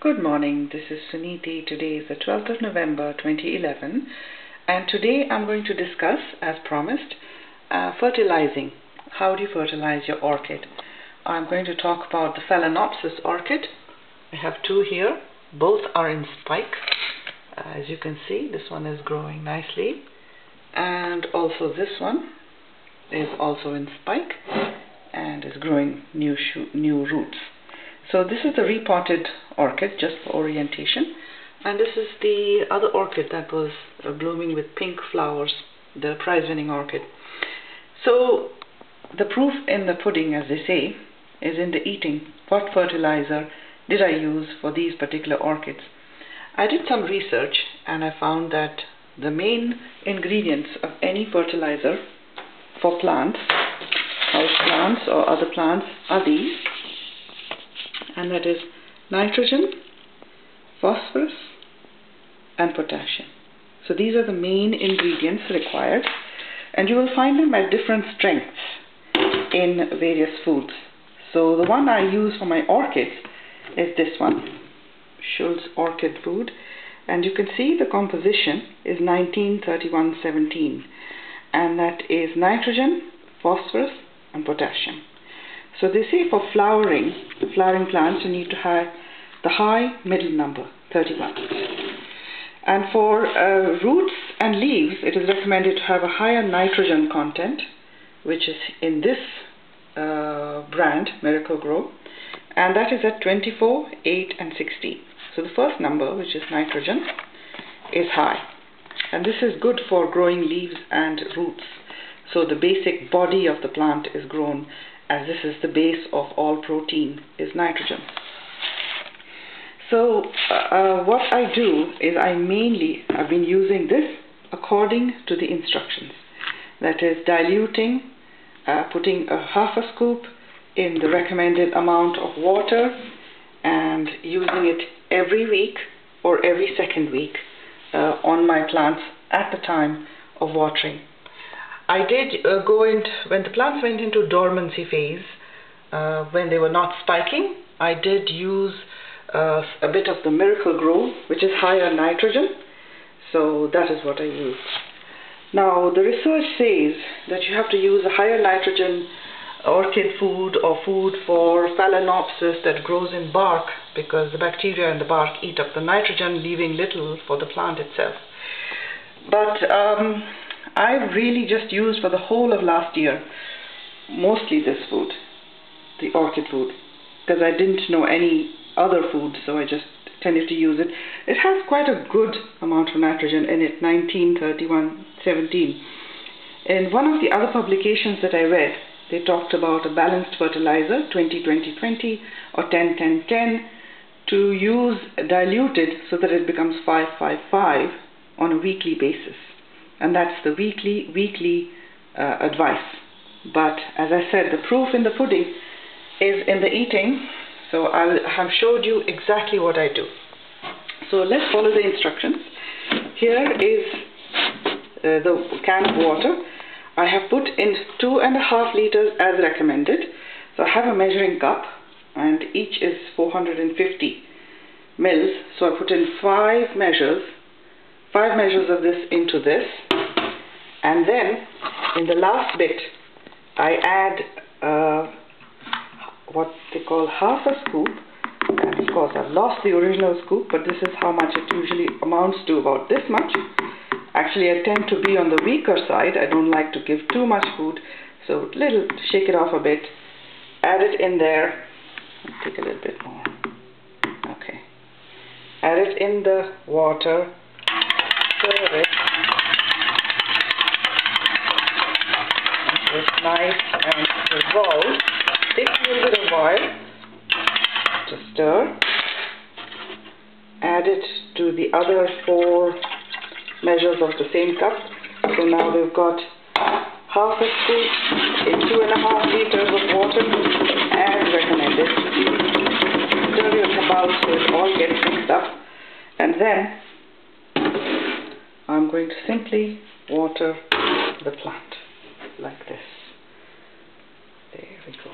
Good morning, this is Suniti. Today is the 12th of November 2011 and today I'm going to discuss, as promised, fertilizing. How do you fertilize your orchid? I'm going to talk about the Phalaenopsis orchid. I have two here, both are in spike. As you can see, this one is growing nicely, and also this one is also in spike and is growing new roots. So this is the repotted orchid, just for orientation, and this is the other orchid that was blooming with pink flowers, the prize-winning orchid. So the proof in the pudding, as they say, is in the eating. What fertilizer did I use for these particular orchids? I did some research and I found that the main ingredients of any fertilizer for plants, house plants or other plants, are these. And that is nitrogen, phosphorus and potassium. So these are the main ingredients required, and you will find them at different strengths in various foods. So the one I use for my orchids is this one, Shultz orchid food, and you can see the composition is 19-31-17, and that is nitrogen, phosphorus and potassium. So they say for flowering plants you need to have the high middle number, 31. And for roots and leaves it is recommended to have a higher nitrogen content, which is in this brand, Miracle Gro, and that is at 24, 8 and 16. So the first number, which is nitrogen, is high. And this is good for growing leaves and roots. So the basic body of the plant is grown, as this is the base of all protein, is nitrogen. So what I do is I've been using this according to the instructions. That is diluting, putting a half a scoop in the recommended amount of water and using it every week or every second week on my plants at the time of watering. I did when the plants went into dormancy phase, when they were not spiking, I did use a bit of the Miracle Gro, which is higher nitrogen. So that is what I used. Now the research says that you have to use a higher nitrogen orchid food or food for Phalaenopsis that grows in bark, because the bacteria in the bark eat up the nitrogen, leaving little for the plant itself. But I really just used for the whole of last year mostly this food, the orchid food, because I didn't know any other food, so I just tended to use it. It has quite a good amount of nitrogen in it, 19-31-17. In one of the other publications that I read, they talked about a balanced fertilizer, 20-20-20 or 10-10-10, to use diluted so that it becomes 5-5-5 on a weekly basis. And that's the weekly advice. But as I said, the proof in the pudding is in the eating, so I have showed you exactly what I do. So let's follow the instructions. Here is the can of water. I have put in 2.5 liters as recommended. So I have a measuring cup and each is 450 mils. So I put in 5 measures of this into this, and then in the last bit I add what they call half a scoop, and of course I've lost the original scoop, but this is how much it usually amounts to, about this much. Actually I tend to be on the weaker side, I don't like to give too much food, so shake it off a bit, add it in there, take a little bit more, okay, add it in the water, stir it. It's nice and revolved. Take a little bit of oil to stir. Add it to the other 4 measures of the same cup. So now we've got half a scoop in 2.5 liters of water as recommended. Stir it about so it all gets mixed up, and then I'm going to simply water the plant like this. There we go.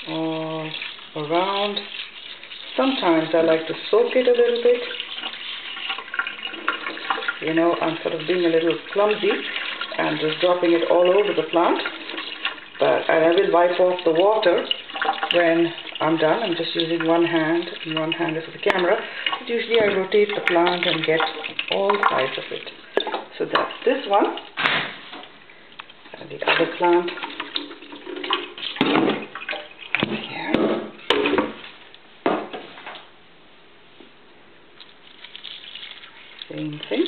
All around Sometimes I like to soak it a little bit. You know, I'm sort of being a little clumsy and just dropping it all over the plant. But I will wipe off the water when I'm done. I'm just using one hand, and one hand is for the camera. But usually I rotate the plant and get all sides of it. So that's this one. And the other plant here. Same thing.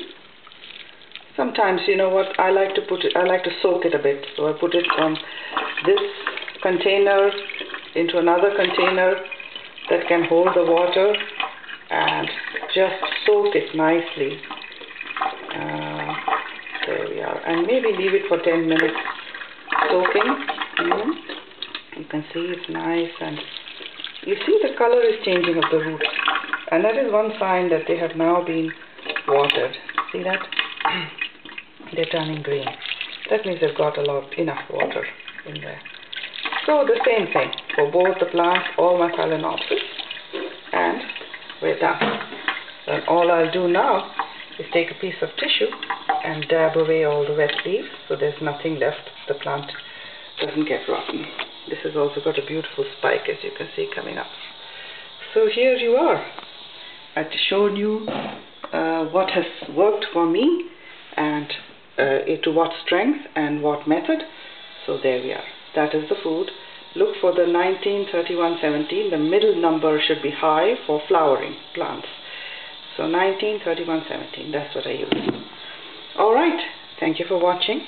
Sometimes, you know what, I like to soak it a bit. So I put it from this container into another container that can hold the water and just soak it nicely. There we are. And maybe leave it for 10 minutes soaking. You can see it's nice, and you see the color is changing of the roots. And that is one sign that they have now been watered. See that? They're turning green. That means they've got enough water in there. So the same thing for both the plants, all my Phalaenopsis, and we're done. And all I'll do now is take a piece of tissue and dab away all the wet leaves so there's nothing left. The plant doesn't get rotten. This has also got a beautiful spike, as you can see, coming up. So here you are. I've shown you what has worked for me, and to what strength and what method. So there we are. That is the food. Look for the 19, 31, 17. The middle number should be high for flowering plants. So 19, 31, 17. That's what I use. Alright. Thank you for watching.